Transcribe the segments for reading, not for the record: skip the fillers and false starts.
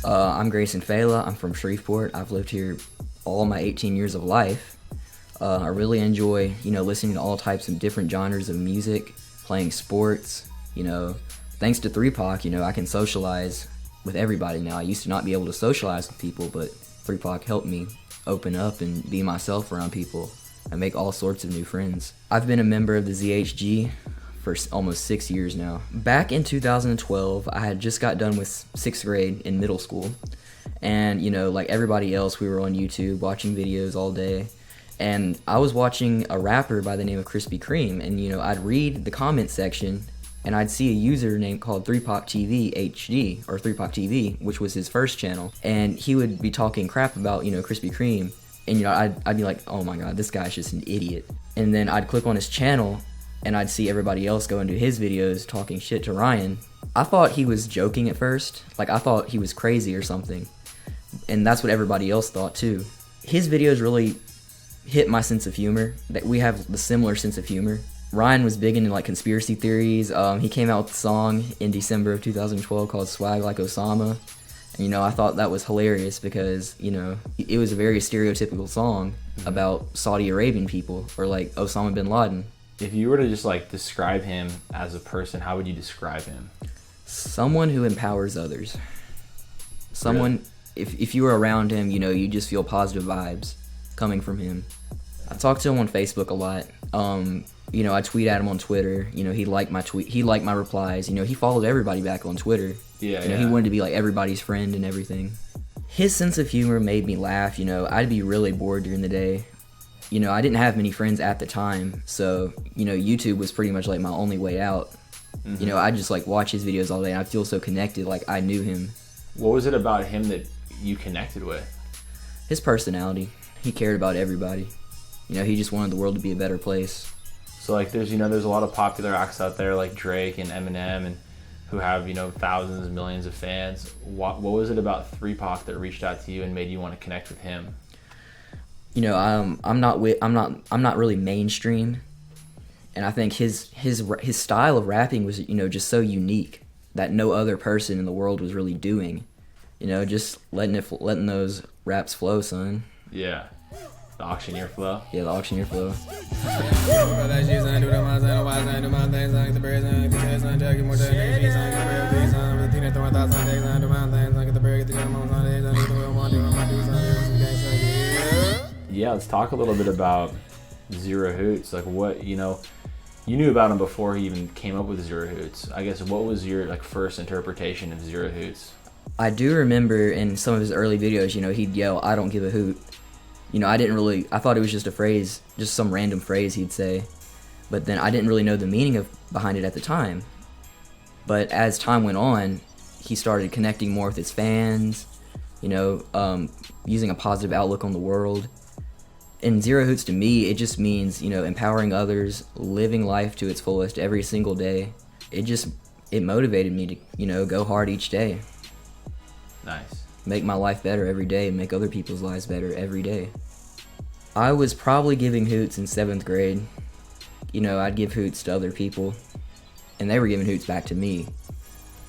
I'm Grayson. I'm from Shreveport. I've lived here all my 18 years of life. I really enjoy, listening to all types of different genres of music, playing sports. Thanks to 3PAC, I can socialize with everybody now. I used to not be able to socialize with people, but 3PAC helped me open up and be myself around people and make all sorts of new friends. I've been a member of the ZHG for almost 6 years now. Back in 2012, I had just got done with 6th grade in middle school. And, like everybody else, we were on YouTube watching videos all day. And I was watching a rapper by the name of Krispy Kreme. And, I'd read the comment section and I'd see a username called 3PAC TV HD, or 3PAC TV, which was his first channel. And he would be talking crap about, Krispy Kreme. And, I'd be like, oh my God, this guy's just an idiot. And then I'd click on his channel and I'd see everybody else go into his videos talking shit to Ryan. I thought he was joking at first. Like, I thought he was crazy or something. And that's what everybody else thought too. His videos really hit my sense of humor. That we have the similar sense of humor. Ryan was big into like conspiracy theories. He came out with a song in December of 2012 called Swag Like Osama. And, I thought that was hilarious because, it was a very stereotypical song about Saudi Arabian people, or like Osama bin Laden. If you were to just like describe him as a person, how would you describe him? Someone who empowers others. Someone, really? If you were around him, you just feel positive vibes coming from him. I talk to him on Facebook a lot. I tweet at him on Twitter. He liked my tweet. He liked my replies. He followed everybody back on Twitter. Yeah. He wanted to be like everybody's friend and everything. His sense of humor made me laugh. I'd be really bored during the day. I didn't have many friends at the time, so, YouTube was pretty much like my only way out. Mm-hmm. I'd just like watch his videos all day and I'd feel so connected, like I knew him. What was it about him that you connected with? His personality. He cared about everybody. He just wanted the world to be a better place. So like there's a lot of popular acts out there like Drake and Eminem and who have, thousands and millions of fans. What was it about 3PAC that reached out to you and made you want to connect with him? I'm not really mainstream, and I think his style of rapping was, just so unique that no other person in the world was really doing. Just letting those raps flow, son. Yeah. The auctioneer flow. Yeah, the auctioneer flow. Yeah, let's talk a little bit about Zero Hoots. Like what, you knew about him before he even came up with Zero Hoots. I guess what was your first interpretation of Zero Hoots? I do remember in some of his early videos, he'd yell, "I don't give a hoot." I thought it was just a phrase, just some random phrase he'd say. But then I didn't really know the meaning behind it at the time. But as time went on, he started connecting more with his fans, using a positive outlook on the world. And Zero Hoots to me, it just means, empowering others, living life to its fullest every single day. It motivated me to, go hard each day. Nice. Make my life better every day, make other people's lives better every day. I was probably giving hoots in 7th grade. I'd give hoots to other people, and they were giving hoots back to me.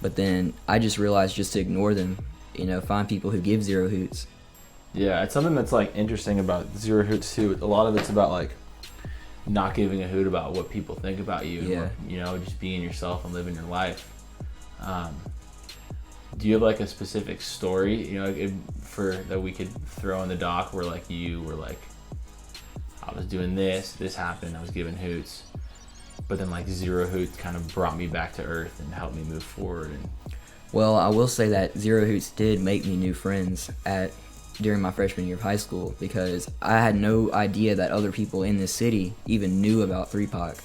But then I just realized just to ignore them, find people who give Zero Hoots. Yeah, it's something that's interesting about Zero Hoots too. A lot of it's about not giving a hoot about what people think about you. Yeah. Or, just being yourself and living your life. Do you have a specific story, for that we could throw in the doc where you were I was doing this happened, I was giving hoots, but then Zero Hoots kind of brought me back to earth and helped me move forward. Well, I will say that Zero Hoots did make me new friends during my freshman year of high school, because I had no idea that other people in this city even knew about 3PAC.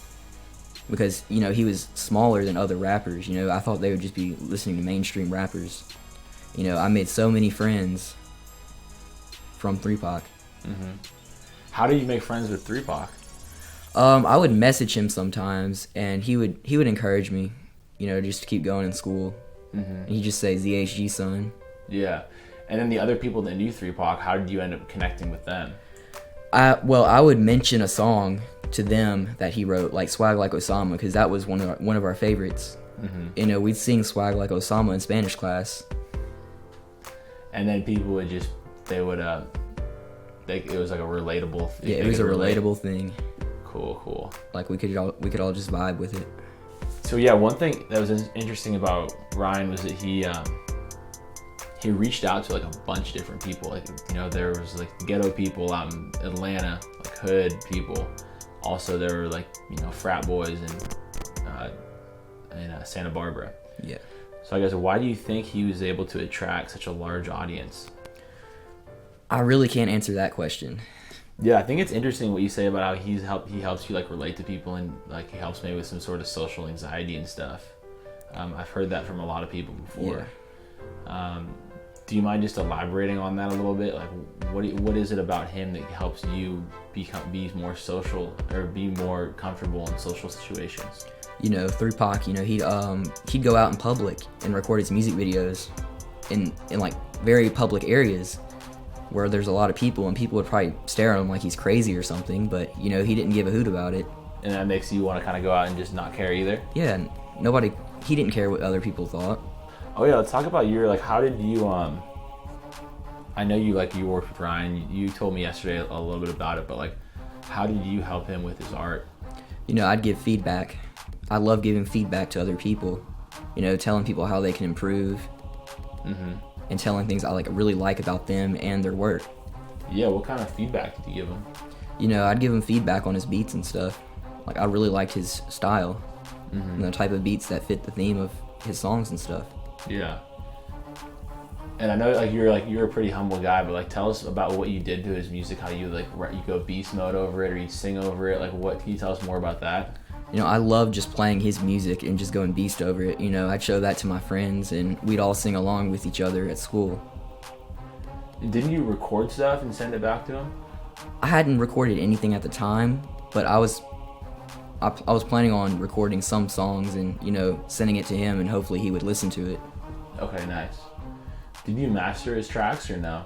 Because, he was smaller than other rappers, I thought they would just be listening to mainstream rappers. I made so many friends from 3PAC. Mm-hmm. How do you make friends with 3PAC? I would message him sometimes, and he would encourage me, just to keep going in school. Mm-hmm. He'd just say, ZHG, son. Yeah. And then the other people that knew 3PAC, how did you end up connecting with them? I would mention a song to them that he wrote, like Swag Like Osama, because that was one of our favorites. Mm-hmm. We'd sing Swag Like Osama in Spanish class. And then people would just, it was like a relatable thing. Yeah, it was a relatable thing. Cool. Like we could all just vibe with it. So yeah, one thing that was interesting about Ryan was that he reached out to like a bunch of different people. Like, you know, there was like ghetto people out in Atlanta, like hood people. Also, there were like, you know, frat boys in Santa Barbara. Yeah. So I guess, why do you think he was able to attract such a large audience? I really can't answer that question. Yeah, I think it's interesting what you say about how he helps you like relate to people, and like he helps maybe with some sort of social anxiety and stuff. I've heard that from a lot of people before. Yeah. Do you mind just elaborating on that a little bit? Like, what is it about him that helps you be more social or be more comfortable in social situations? You know, through Pac, you know, he'd go out in public and record his music videos in like very public areas where there's a lot of people, and people would probably stare at him like he's crazy or something, but you know, he didn't give a hoot about it. And that makes you want to kind of go out and just not care either? Yeah, he didn't care what other people thought. Oh yeah, let's talk about how did you, I know you worked with Ryan, you told me yesterday a little bit about it, but like, how did you help him with his art? You know, I'd give feedback. I love giving feedback to other people, you know, telling people how they can improve, and telling things I really like about them and their work. Yeah, what kind of feedback did you give him? You know, I'd give him feedback on his beats and stuff. Like, I really liked his style, and the type of beats that fit the theme of his songs and stuff. Yeah. And I know you're a pretty humble guy, but like, tell us about what you did to his music, how you you go beast mode over it, or you sing over it. Like, what can you tell us more about that? You know, I love just playing his music and just going beast over it. You know, I'd show that to my friends, and we'd all sing along with each other at school. Didn't you record stuff and send it back to him? I hadn't recorded anything at the time, but I was planning on recording some songs and, you know, sending it to him, and hopefully he would listen to it. Okay, nice. Did you master his tracks or no?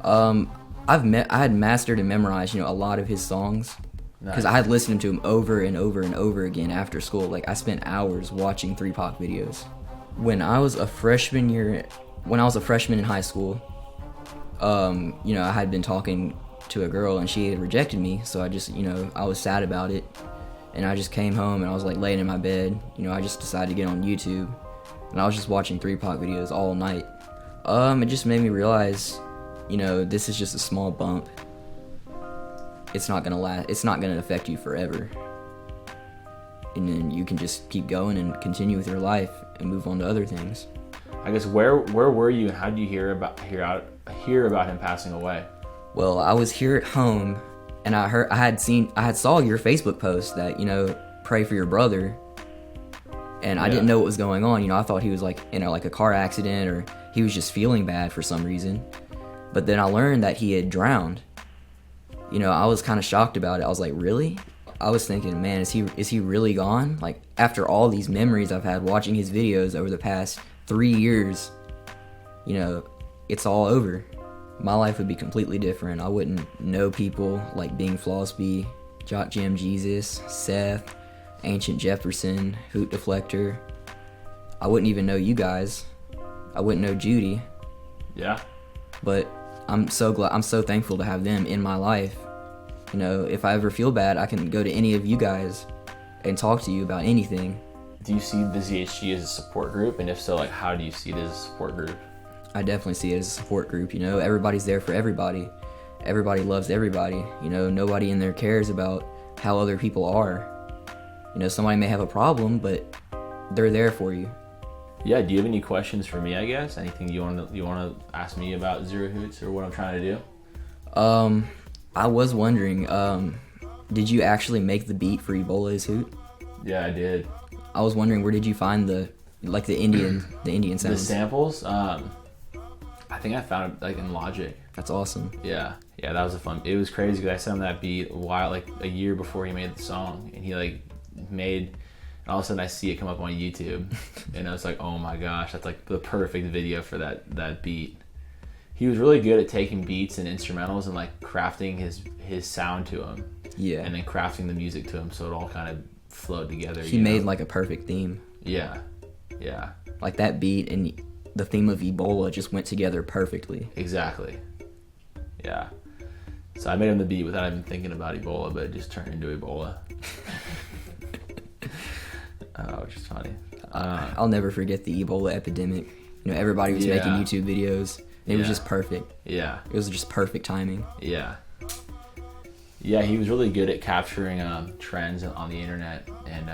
I had mastered and memorized, you know, a lot of his songs. Because I had listened to him over and over and over again after school. Like, I spent hours watching 3 Pac videos. When I was a freshman in high school, you know, I had been talking to a girl and she had rejected me. So I just, you know, I was sad about it. And I just came home and I was like laying in my bed. You know, I just decided to get on YouTube. And I was just watching 3 Pac videos all night. It just made me realize, you know, this is just a small bump. It's not gonna last. It's not gonna affect you forever. And then you can just keep going and continue with your life and move on to other things. I guess where were you, and how did you hear about him passing away? Well, I was here at home, and I had saw your Facebook post that, you know, pray for your brother. And I didn't know what was going on. You know, I thought he was like in a car accident, or he was just feeling bad for some reason. But then I learned that he had drowned. You know, I was kind of shocked about it. I was like, really? I was thinking, man, is he really gone? Like, after all these memories I've had watching his videos over the past 3 years, you know, it's all over. My life would be completely different. I wouldn't know people like Bing Flosby, Jock Jam Jesus, Seth, Ancient Jefferson, Hoot Deflector. I wouldn't even know you guys. I wouldn't know Judy. Yeah. But I'm so thankful to have them in my life. You know, if I ever feel bad, I can go to any of you guys and talk to you about anything. Do you see the ZHG as a support group? And if so, like, how do you see it as a support group? I definitely see it as a support group. You know, everybody's there for everybody. Everybody loves everybody. You know, nobody in there cares about how other people are. You know, somebody may have a problem, but they're there for you. Yeah, do you have any questions for me, I guess? Anything you want to ask me about Zero Hoots or what I'm trying to do? I was wondering, did you actually make the beat for Ebola's Hoot? Yeah, I did. I was wondering, where did you find the Indian sounds? The samples? I think I found it like in Logic. That's awesome. Yeah, that was it was crazy because I sent him that beat a year before he made the song, and he and all of a sudden I see it come up on YouTube, and I was like, oh my gosh, that's like the perfect video for that beat. He was really good at taking beats and instrumentals and like crafting his sound to them. Yeah. And then crafting the music to him so it all kind of flowed together. He made like a perfect theme. Yeah. Like that beat, and the theme of Ebola just went together perfectly. Exactly. Yeah. So I made him the beat without even thinking about Ebola, but it just turned into Ebola. Which is funny. I'll never forget the Ebola epidemic. You know, everybody was making YouTube videos. And it was just perfect. Yeah. It was just perfect timing. Yeah. Yeah, he was really good at capturing trends on the internet and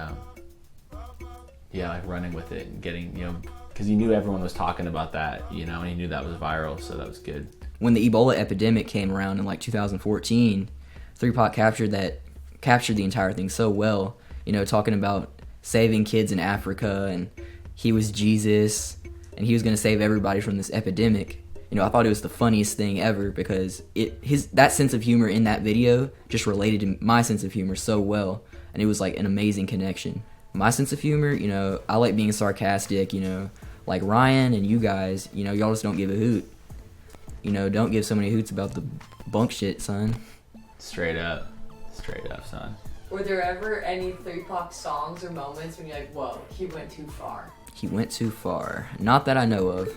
like running with it and getting, because he knew everyone was talking about that, and he knew that was viral, so that was good. When the Ebola epidemic came around in like 2014, 3Pac captured the entire thing so well, talking about saving kids in Africa, and he was Jesus, and he was going to save everybody from this epidemic. I thought it was the funniest thing ever because that sense of humor in that video just related to my sense of humor so well, and it was like an amazing connection. My sense of humor, I like being sarcastic, like Ryan and you guys, y'all just don't give a hoot. Don't give so many hoots about the bunk shit, son. Straight up, son. Were there ever any 3Pac songs or moments when you're like, whoa, he went too far? He went too far. Not that I know of.